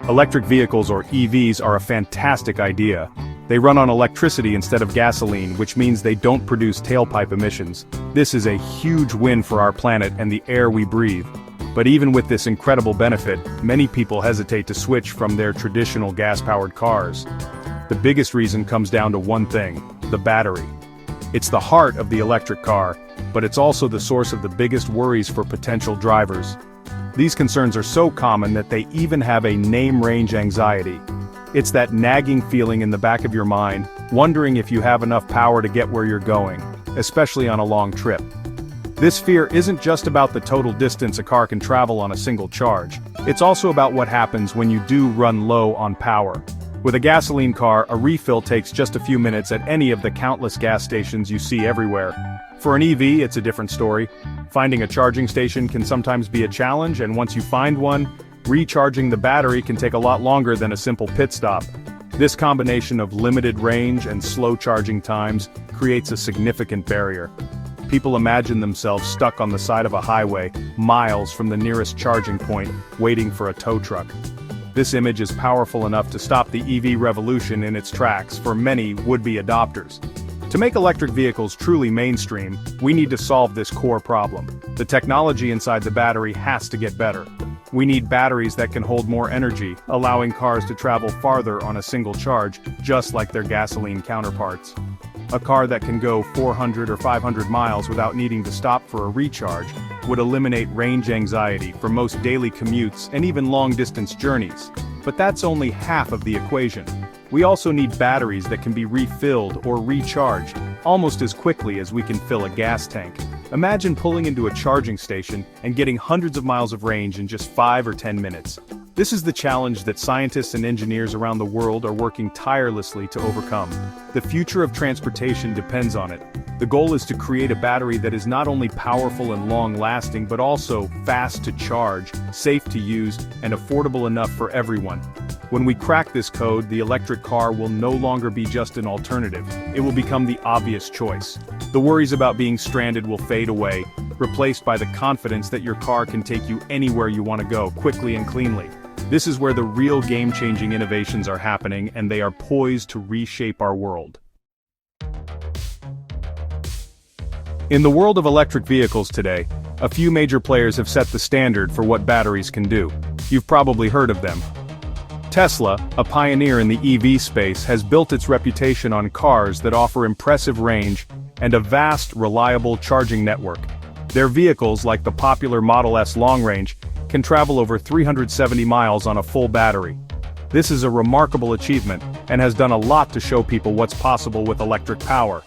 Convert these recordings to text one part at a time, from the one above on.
Electric vehicles or EVs are a fantastic idea. They run on electricity instead of gasoline, which means they don't produce tailpipe emissions. This is a huge win for our planet and the air we breathe. But even with this incredible benefit, many people hesitate to switch from their traditional gas-powered cars. The biggest reason comes down to one thing: the battery. It's the heart of the electric car, but it's also the source of the biggest worries for potential drivers. These concerns are so common that they even have a name: range anxiety. It's that nagging feeling in the back of your mind, wondering if you have enough power to get where you're going, especially on a long trip. This fear isn't just about the total distance a car can travel on a single charge. It's also about what happens when you do run low on power. With a gasoline car, a refill takes just a few minutes at any of the countless gas stations you see everywhere. For an EV, it's a different story. Finding a charging station can sometimes be a challenge, and once you find one, recharging the battery can take a lot longer than a simple pit stop. This combination of limited range and slow charging times creates a significant barrier. People imagine themselves stuck on the side of a highway, miles from the nearest charging point, waiting for a tow truck. This image is powerful enough to stop the EV revolution in its tracks for many would-be adopters. To make electric vehicles truly mainstream, we need to solve this core problem. The technology inside the battery has to get better. We need batteries that can hold more energy, allowing cars to travel farther on a single charge, just like their gasoline counterparts. A car that can go 400 or 500 miles without needing to stop for a recharge would eliminate range anxiety for most daily commutes and even long-distance journeys. But that's only half of the equation. We also need batteries that can be refilled or recharged almost as quickly as we can fill a gas tank. Imagine pulling into a charging station and getting hundreds of miles of range in just 5 or 10 minutes. This is the challenge that scientists and engineers around the world are working tirelessly to overcome. The future of transportation depends on it. The goal is to create a battery that is not only powerful and long-lasting but also fast to charge, safe to use, and affordable enough for everyone. When we crack this code, the electric car will no longer be just an alternative. It will become the obvious choice. The worries about being stranded will fade away, replaced by the confidence that your car can take you anywhere you want to go, quickly and cleanly. This is where the real game-changing innovations are happening, and they are poised to reshape our world. In the world of electric vehicles today, a few major players have set the standard for what batteries can do. You've probably heard of them. Tesla, a pioneer in the EV space, has built its reputation on cars that offer impressive range and a vast, reliable charging network. Their vehicles, like the popular Model S Long Range, can travel over 370 miles on a full battery. This is a remarkable achievement and has done a lot to show people what's possible with electric power.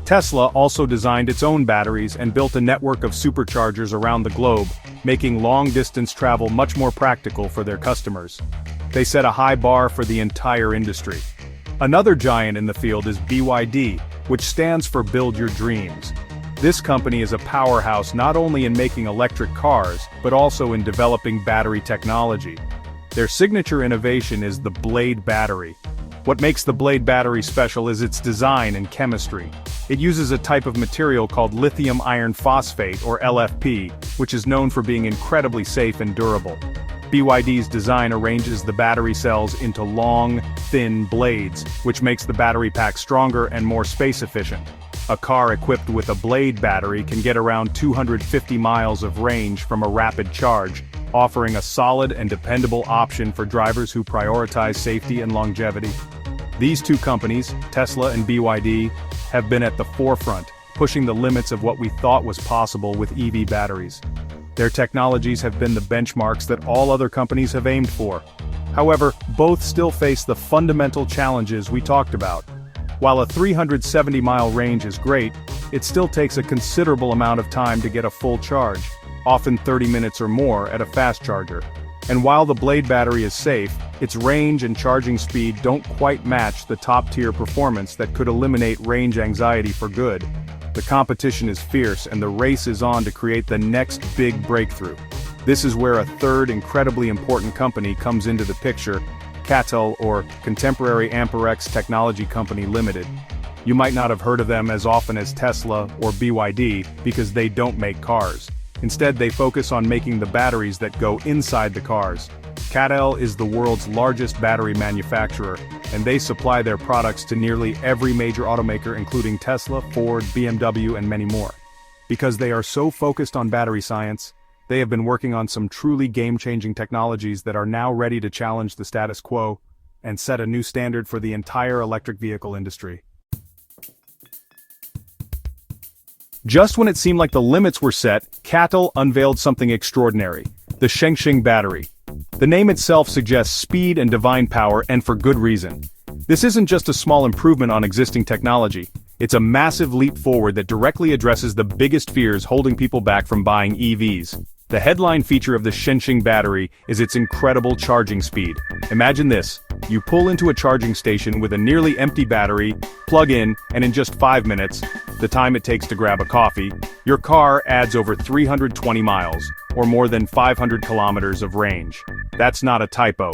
Tesla also designed its own batteries and built a network of superchargers around the globe, making long-distance travel much more practical for their customers. They set a high bar for the entire industry. Another giant in the field is BYD, which stands for Build Your Dreams. This company is a powerhouse not only in making electric cars, but also in developing battery technology. Their signature innovation is the Blade battery. What makes the Blade battery special is its design and chemistry. It uses a type of material called lithium iron phosphate, or LFP, which is known for being incredibly safe and durable. BYD's design arranges the battery cells into long, thin blades, which makes the battery pack stronger and more space-efficient. A car equipped with a Blade battery can get around 250 miles of range from a rapid charge, offering a solid and dependable option for drivers who prioritize safety and longevity. These two companies, Tesla and BYD, have been at the forefront, pushing the limits of what we thought was possible with EV batteries. Their technologies have been the benchmarks that all other companies have aimed for. However, both still face the fundamental challenges we talked about. While a 370-mile range is great, it still takes a considerable amount of time to get a full charge, often 30 minutes or more at a fast charger. And while the Blade battery is safe, its range and charging speed don't quite match the top-tier performance that could eliminate range anxiety for good. The competition is fierce and the race is on to create the next big breakthrough. This is where a third incredibly important company comes into the picture, CATL, or Contemporary Amperex Technology Company Limited. You might not have heard of them as often as Tesla or BYD because they don't make cars. Instead, they focus on making the batteries that go inside the cars. CATL is the world's largest battery manufacturer, and they supply their products to nearly every major automaker including Tesla, Ford, BMW, and many more. Because they are so focused on battery science, they have been working on some truly game-changing technologies that are now ready to challenge the status quo and set a new standard for the entire electric vehicle industry. Just when it seemed like the limits were set, CATL unveiled something extraordinary: the Shenxing battery. The name itself suggests speed and divine power, and for good reason. This isn't just a small improvement on existing technology, it's a massive leap forward that directly addresses the biggest fears holding people back from buying EVs. The headline feature of the Shenxing battery is its incredible charging speed. Imagine this: you pull into a charging station with a nearly empty battery, plug in, and in just 5 minutes, the time it takes to grab a coffee, your car adds over 320 miles, or more than 500 kilometers of range. That's not a typo.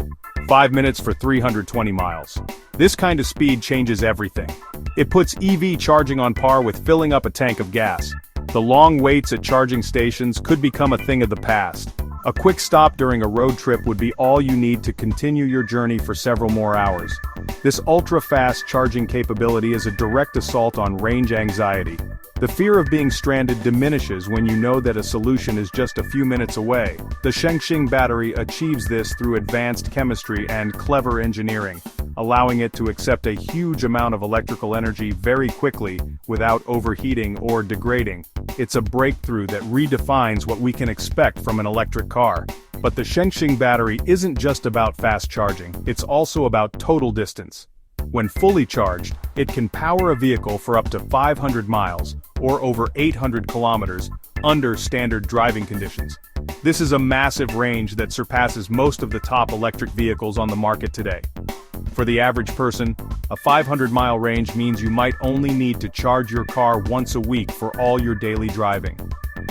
5 minutes for 320 miles. This kind of speed changes everything. It puts EV charging on par with filling up a tank of gas. The long waits at charging stations could become a thing of the past. A quick stop during a road trip would be all you need to continue your journey for several more hours. This ultra-fast charging capability is a direct assault on range anxiety. The fear of being stranded diminishes when you know that a solution is just a few minutes away. The Shenxing battery achieves this through advanced chemistry and clever engineering, allowing it to accept a huge amount of electrical energy very quickly without overheating or degrading. It's a breakthrough that redefines what we can expect from an electric car. But the Shenxing battery isn't just about fast charging, it's also about total distance. When fully charged, it can power a vehicle for up to 500 miles, or over 800 kilometers, under standard driving conditions. This is a massive range that surpasses most of the top electric vehicles on the market today. For the average person, a 500-mile range means you might only need to charge your car once a week for all your daily driving.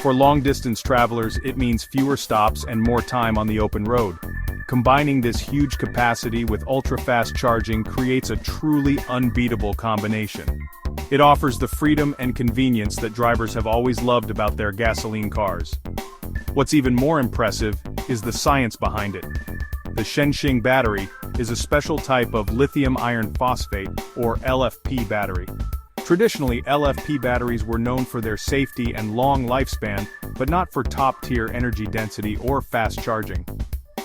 For long-distance travelers, it means fewer stops and more time on the open road. Combining this huge capacity with ultra-fast charging creates a truly unbeatable combination. It offers the freedom and convenience that drivers have always loved about their gasoline cars. What's even more impressive is the science behind it. The Shenxing battery is a special type of lithium iron phosphate, or LFP battery. Traditionally, LFP batteries were known for their safety and long lifespan, but not for top-tier energy density or fast charging.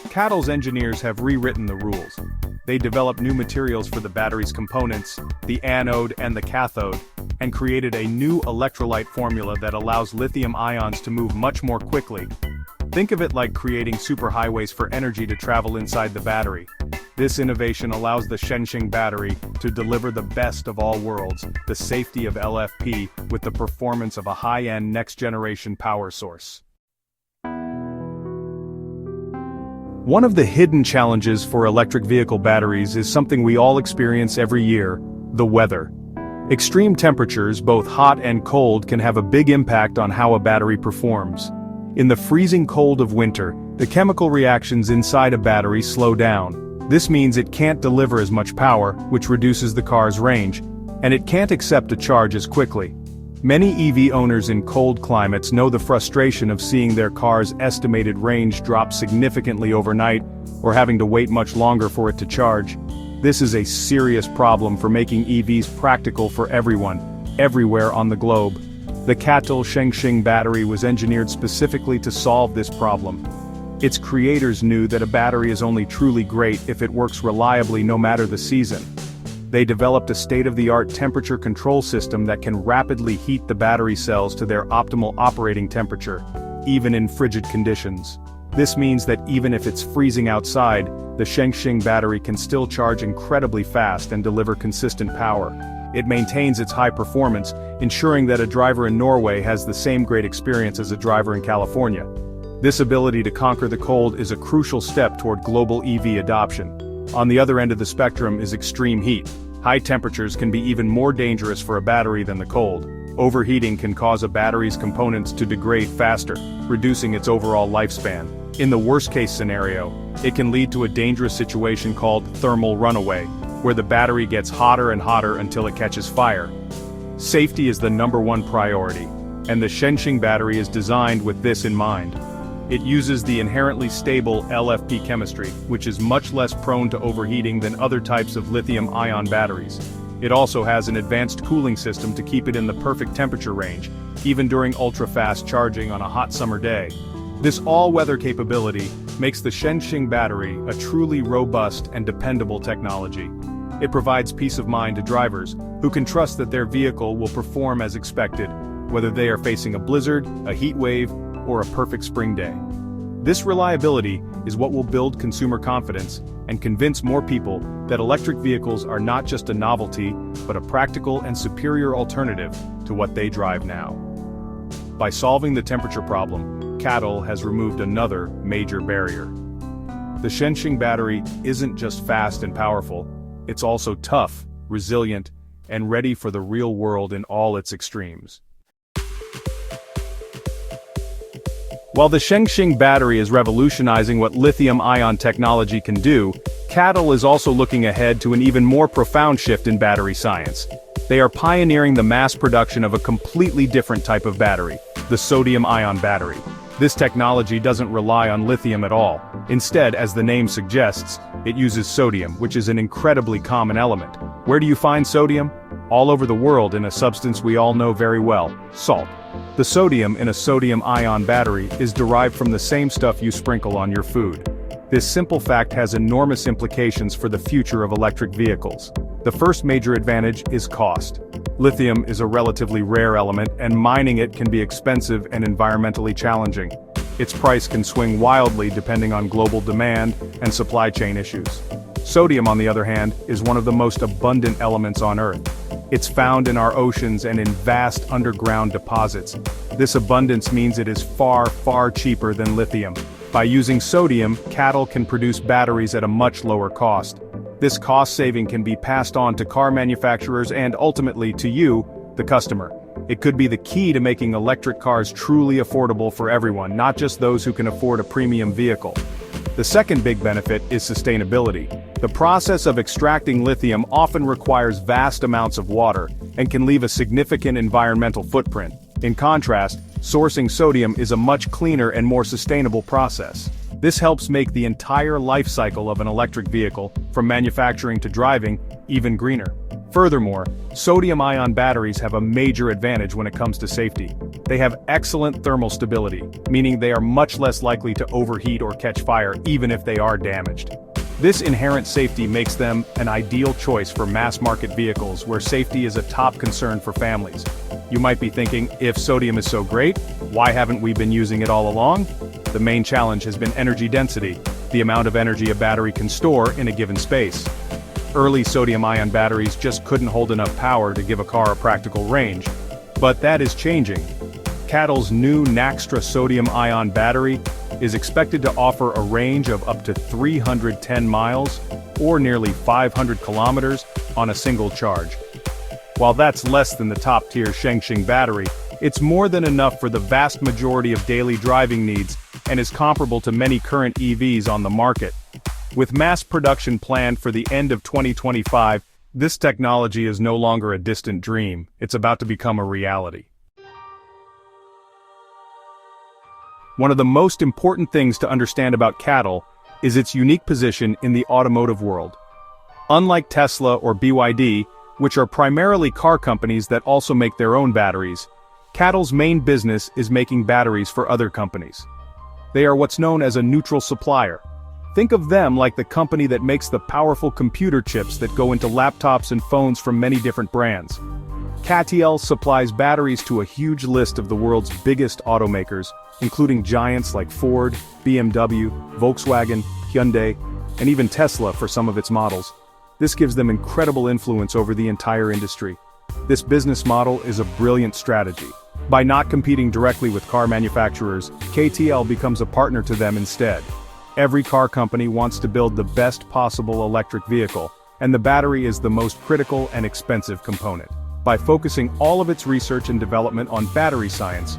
CATL's engineers have rewritten the rules. They developed new materials for the battery's components, the anode and the cathode, and created a new electrolyte formula that allows lithium ions to move much more quickly. Think of it like creating superhighways for energy to travel inside the battery. This innovation allows the Shenxing battery to deliver the best of all worlds, the safety of LFP with the performance of a high-end next-generation power source. One of the hidden challenges for electric vehicle batteries is something we all experience every year: the weather. Extreme temperatures, both hot and cold, can have a big impact on how a battery performs. In the freezing cold of winter, the chemical reactions inside a battery slow down. This means it can't deliver as much power, which reduces the car's range, and it can't accept a charge as quickly. Many EV owners in cold climates know the frustration of seeing their car's estimated range drop significantly overnight, or having to wait much longer for it to charge. This is a serious problem for making EVs practical for everyone, everywhere on the globe. The CATL Shenxing battery was engineered specifically to solve this problem. Its creators knew that a battery is only truly great if it works reliably no matter the season. They developed a state-of-the-art temperature control system that can rapidly heat the battery cells to their optimal operating temperature, even in frigid conditions. This means that even if it's freezing outside, the Shenxing battery can still charge incredibly fast and deliver consistent power. It maintains its high performance, ensuring that a driver in Norway has the same great experience as a driver in California. This ability to conquer the cold is a crucial step toward global EV adoption. On the other end of the spectrum is extreme heat. High temperatures can be even more dangerous for a battery than the cold. Overheating can cause a battery's components to degrade faster, reducing its overall lifespan. In the worst-case scenario, it can lead to a dangerous situation called thermal runaway, where the battery gets hotter and hotter until it catches fire. Safety is the #1 priority, and the Shenxing battery is designed with this in mind. It uses the inherently stable LFP chemistry, which is much less prone to overheating than other types of lithium-ion batteries. It also has an advanced cooling system to keep it in the perfect temperature range, even during ultra-fast charging on a hot summer day. This all-weather capability makes the Shenxing battery a truly robust and dependable technology. It provides peace of mind to drivers, who can trust that their vehicle will perform as expected, whether they are facing a blizzard, a heat wave, or a perfect spring day. This reliability is what will build consumer confidence and convince more people that electric vehicles are not just a novelty, but a practical and superior alternative to what they drive now. By solving the temperature problem, CATL has removed another major barrier. The Shenxing battery isn't just fast and powerful, it's also tough, resilient, and ready for the real world in all its extremes. While the Shenxing battery is revolutionizing what lithium-ion technology can do, CATL is also looking ahead to an even more profound shift in battery science. They are pioneering the mass production of a completely different type of battery, the sodium-ion battery. This technology doesn't rely on lithium at all. Instead, as the name suggests, it uses sodium, which is an incredibly common element. Where do you find sodium? All over the world in a substance we all know very well, salt. The sodium in a sodium-ion battery is derived from the same stuff you sprinkle on your food. This simple fact has enormous implications for the future of electric vehicles. The first major advantage is cost. Lithium is a relatively rare element, and mining it can be expensive and environmentally challenging. Its price can swing wildly depending on global demand and supply chain issues. Sodium, on the other hand, is one of the most abundant elements on Earth. It's found in our oceans and in vast underground deposits. This abundance means it is far, far cheaper than lithium. By using sodium, CATL can produce batteries at a much lower cost. This cost saving can be passed on to car manufacturers and ultimately to you, the customer. It could be the key to making electric cars truly affordable for everyone, not just those who can afford a premium vehicle. The second big benefit is sustainability. The process of extracting lithium often requires vast amounts of water and can leave a significant environmental footprint. In contrast, sourcing sodium is a much cleaner and more sustainable process. This helps make the entire life cycle of an electric vehicle, from manufacturing to driving, even greener. Furthermore, sodium-ion batteries have a major advantage when it comes to safety. They have excellent thermal stability, meaning they are much less likely to overheat or catch fire even if they are damaged. This inherent safety makes them an ideal choice for mass-market vehicles where safety is a top concern for families. You might be thinking, if sodium is so great, why haven't we been using it all along? The main challenge has been energy density, the amount of energy a battery can store in a given space. Early sodium-ion batteries just couldn't hold enough power to give a car a practical range. But that is changing. CATL's new Naxtra sodium-ion battery is expected to offer a range of up to 310 miles, or nearly 500 kilometers, on a single charge. While that's less than the top-tier Shenxing battery, it's more than enough for the vast majority of daily driving needs and is comparable to many current EVs on the market. With mass production planned for the end of 2025, this technology is no longer a distant dream, it's about to become a reality. One of the most important things to understand about CATL is its unique position in the automotive world. Unlike Tesla or BYD, which are primarily car companies that also make their own batteries, CATL's main business is making batteries for other companies. They are what's known as a neutral supplier. Think of them like the company that makes the powerful computer chips that go into laptops and phones from many different brands. CATL supplies batteries to a huge list of the world's biggest automakers, including giants like Ford, BMW, Volkswagen, Hyundai, and even Tesla for some of its models. This gives them incredible influence over the entire industry. This business model is a brilliant strategy. By not competing directly with car manufacturers, CATL becomes a partner to them instead. Every car company wants to build the best possible electric vehicle, and the battery is the most critical and expensive component. By focusing all of its research and development on battery science,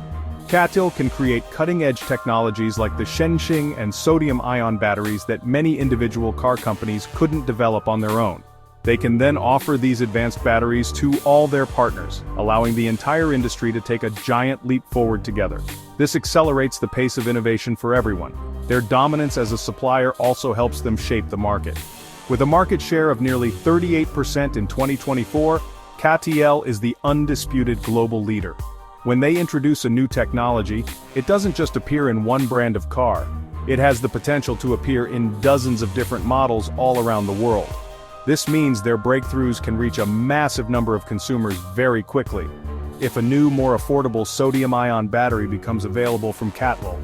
CATL can create cutting-edge technologies like the Shenxing and sodium-ion batteries that many individual car companies couldn't develop on their own. They can then offer these advanced batteries to all their partners, allowing the entire industry to take a giant leap forward together. This accelerates the pace of innovation for everyone. Their dominance as a supplier also helps them shape the market. With a market share of nearly 38% in 2024, CATL is the undisputed global leader. When they introduce a new technology, it doesn't just appear in one brand of car. It has the potential to appear in dozens of different models all around the world. This means their breakthroughs can reach a massive number of consumers very quickly. If a new, more affordable sodium-ion battery becomes available from CATL,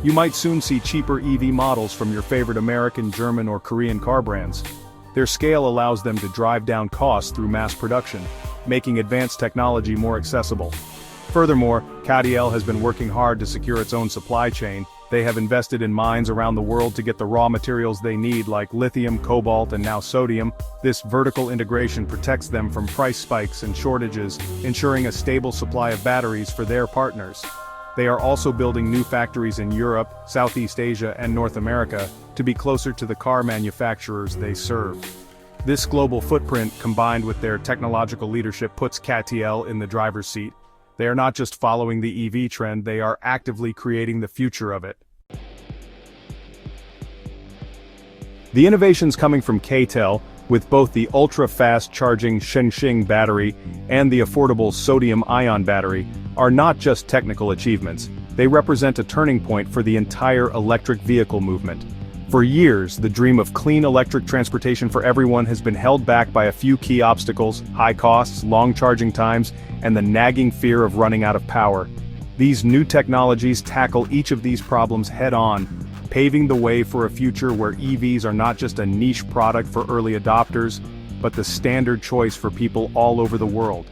you might soon see cheaper EV models from your favorite American, German, or Korean car brands. Their scale allows them to drive down costs through mass production, making advanced technology more accessible. Furthermore, CATL has been working hard to secure its own supply chain. They have invested in mines around the world to get the raw materials they need like lithium, cobalt, and now sodium. This vertical integration protects them from price spikes and shortages, ensuring a stable supply of batteries for their partners. They are also building new factories in Europe, Southeast Asia, and North America to be closer to the car manufacturers they serve. This global footprint, combined with their technological leadership, puts CATL in the driver's seat. They are not just following the EV trend, they are actively creating the future of it. The innovations coming from CATL, with both the ultra-fast charging Shenxing battery and the affordable sodium-ion battery, are not just technical achievements. They represent a turning point for the entire electric vehicle movement. For years, the dream of clean electric transportation for everyone has been held back by a few key obstacles: high costs, long charging times, and the nagging fear of running out of power. These new technologies tackle each of these problems head-on, paving the way for a future where EVs are not just a niche product for early adopters, but the standard choice for people all over the world.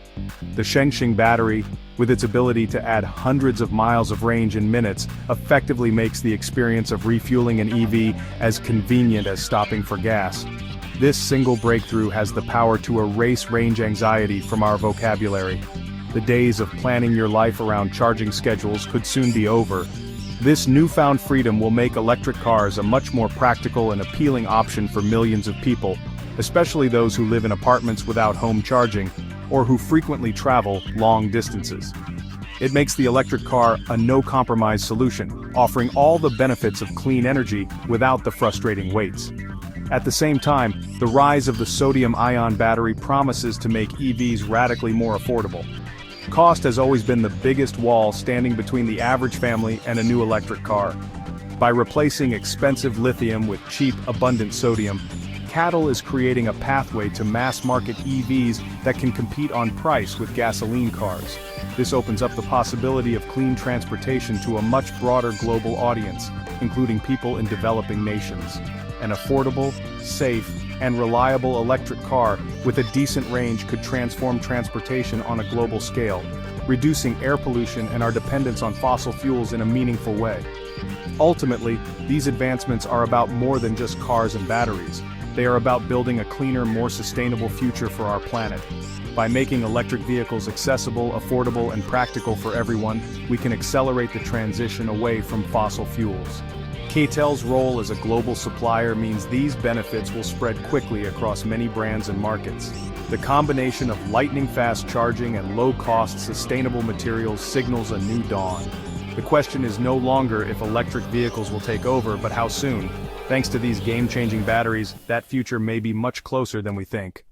The Shenxing battery, with its ability to add hundreds of miles of range in minutes, effectively makes the experience of refueling an EV as convenient as stopping for gas. This single breakthrough has the power to erase range anxiety from our vocabulary. The days of planning your life around charging schedules could soon be over. This newfound freedom will make electric cars a much more practical and appealing option for millions of people, especially those who live in apartments without home charging, or who frequently travel long distances. It makes the electric car a no-compromise solution, offering all the benefits of clean energy without the frustrating waits. At the same time, the rise of the sodium-ion battery promises to make EVs radically more affordable. Cost has always been the biggest wall standing between the average family and a new electric car. By replacing expensive lithium with cheap, abundant sodium, CATL is creating a pathway to mass-market EVs that can compete on price with gasoline cars. This opens up the possibility of clean transportation to a much broader global audience, including people in developing nations. An affordable, safe, and reliable electric car with a decent range could transform transportation on a global scale, reducing air pollution and our dependence on fossil fuels in a meaningful way. Ultimately, these advancements are about more than just cars and batteries. They are about building a cleaner, more sustainable future for our planet. By making electric vehicles accessible, affordable, and practical for everyone, we can accelerate the transition away from fossil fuels. CATL's role as a global supplier means these benefits will spread quickly across many brands and markets. The combination of lightning-fast charging and low-cost, sustainable materials signals a new dawn. The question is no longer if electric vehicles will take over, but how soon. Thanks to these game-changing batteries, that future may be much closer than we think.